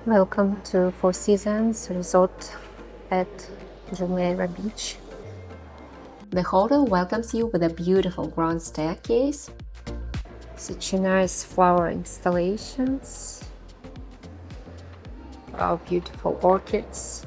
Welcome to Four Seasons Resort at Jumeirah Beach. The hotel welcomes you with a beautiful grand staircase, such a nice flower installations, our beautiful orchids.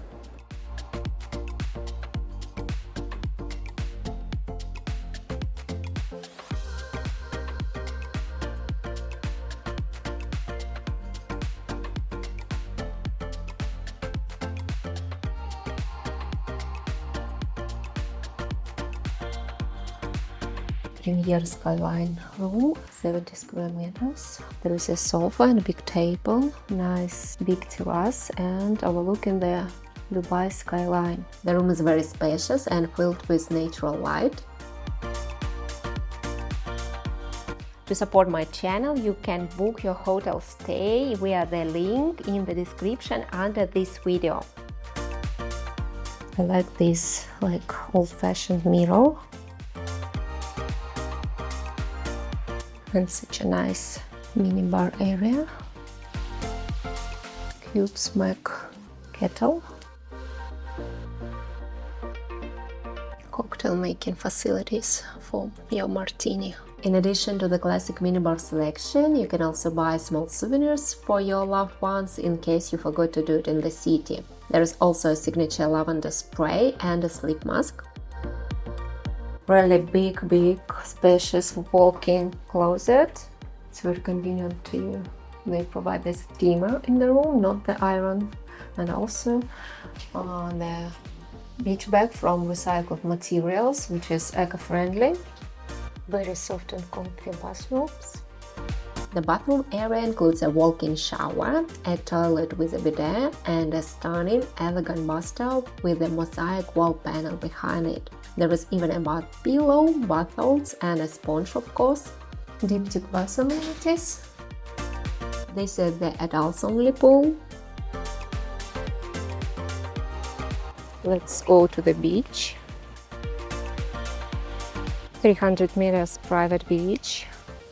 Premier Skyline Room, 70 square meters. There is a sofa and a big table, nice big terrace and overlooking the Dubai skyline. The room is very spacious and filled with natural light. To support my channel, you can book your hotel stay via the link in the description under this video. I like this old-fashioned mirror. And such a nice minibar area. Cube smack kettle. Cocktail making facilities for your martini. In addition to the classic minibar selection, you can also buy small souvenirs for your loved ones in case you forgot to do it in the city. There is also a signature lavender spray and a sleep mask. Really big, spacious walk-in closet. It's very convenient to you. They provide the steamer in the room, not the iron, and also the beach bag from recycled materials, which is eco-friendly. Very soft and comfy bathrooms. The bathroom area includes a walk-in shower, a toilet with a bidet, and a stunning, elegant bathtub with a mosaic wall panel behind it. There is even a bath pillow, bath salts, and a sponge, of course. Diptych bath amenities. This is the adults-only pool. Let's go to the beach. 300 meters private beach.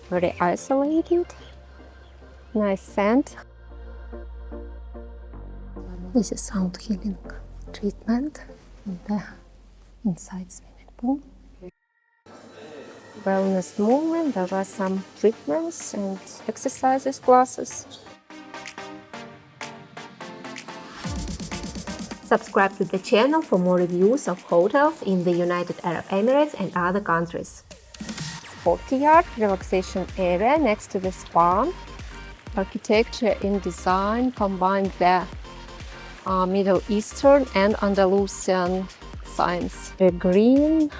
Very isolated. Nice sand. This is sound healing treatment in the inside swimming pool. Wellness movement. There are some treatments and exercises classes. Subscribe to the channel for more reviews of hotels in the United Arab Emirates and other countries. Courtyard, relaxation area next to the spa. Architecture and design combine the Middle Eastern and Andalusian signs. The green,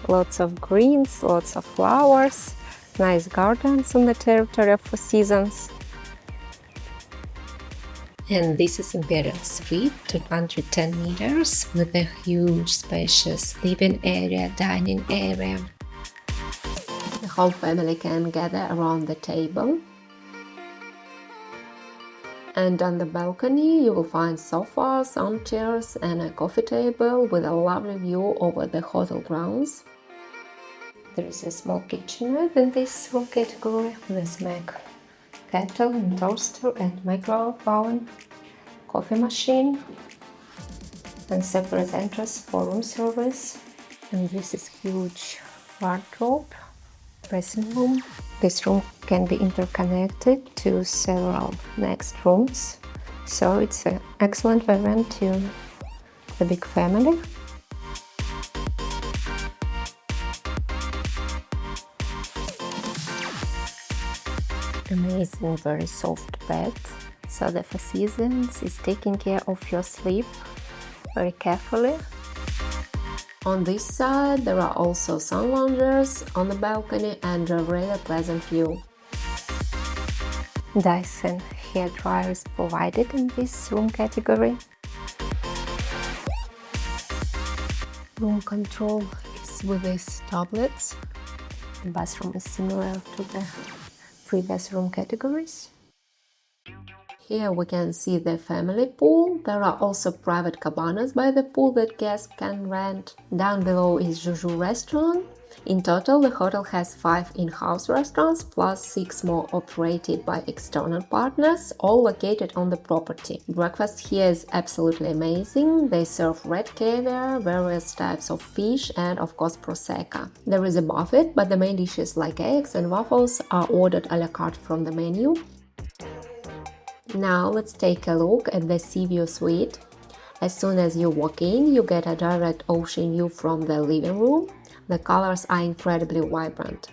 lots of greens, lots of flowers, nice gardens on the territory of Four Seasons. And this is Imperial Suite, 210 meters with a huge spacious living area, dining area. The whole family can gather around the table. And on the balcony you will find sofas, armchairs and a coffee table with a lovely view over the hotel grounds. There is a small kitchenette in this room category with a smack kettle and toaster and microwave oven, coffee machine, and separate entrance for room service. And this is huge wardrobe, dressing room. This room can be interconnected to several next rooms, so it's an excellent variant to the big family. Amazing, very soft bed. So the Four Seasons is taking care of your sleep very carefully. On this side there are also sun loungers on the balcony and a really pleasant view. Dyson hair dryer is provided in this room category. Room control is with these tablets. The bathroom is similar to the previous room categories. Here we can see the family pool. There are also private cabanas by the pool that guests can rent. Down below is Juju restaurant. In total, the hotel has 5 in-house restaurants plus 6 more operated by external partners, all located on the property. Breakfast here is absolutely amazing. They serve red caviar, various types of fish, and of course prosecco. There is a buffet, but the main dishes like eggs and waffles are ordered a la carte from the menu. Now let's take a look at the sea view suite. As soon as you walk in, you get a direct ocean view from the living room. The colors are incredibly vibrant.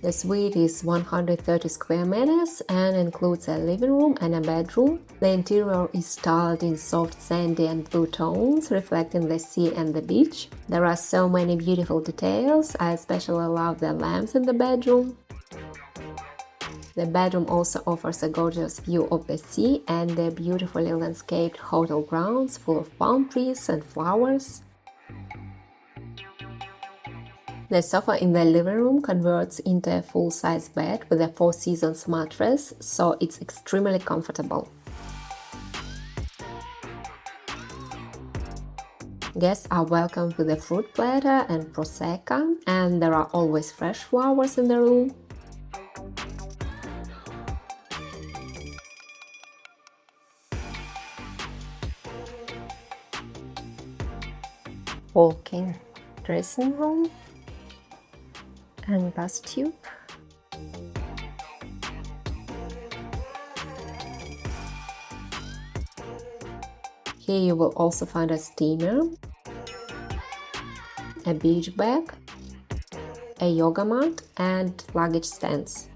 The suite is 130 square meters and includes a living room and a bedroom. The interior is styled in soft sandy and blue tones, reflecting the sea and the beach. There are so many beautiful details. I especially love the lamps in the bedroom. The bedroom also offers a gorgeous view of the sea and the beautifully landscaped hotel grounds full of palm trees and flowers. The sofa in the living room converts into a full-size bed with a 4 seasons mattress, so it's extremely comfortable. Guests are welcomed with a fruit platter and prosecco, and there are always fresh flowers in the room. Walk-in dressing room and bath tube. Here you will also find a steamer, a beach bag, a yoga mat, and luggage stands.